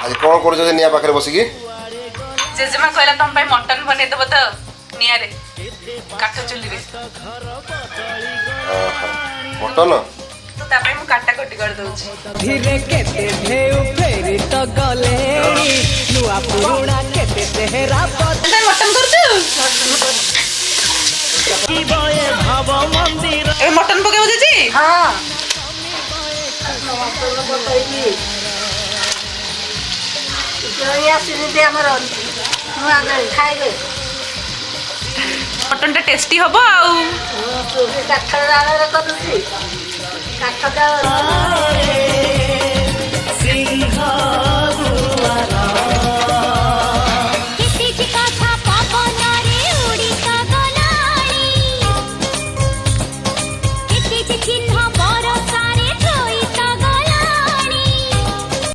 आज कौन कर निया पाखे बसिकी जेजेमा कहला तुम पे मटन बने देबो तो निया रे काठ चुली रे मटन तो तापे मु काटा कटी कर दउची धीरे केते ढेउ फेरी तो गले नुआ पुरुणा केते तेहरा मटन करछु भाव मंदिर ए मटन पके हो जी हां मटन टा टेस्टी हबो आउ काठ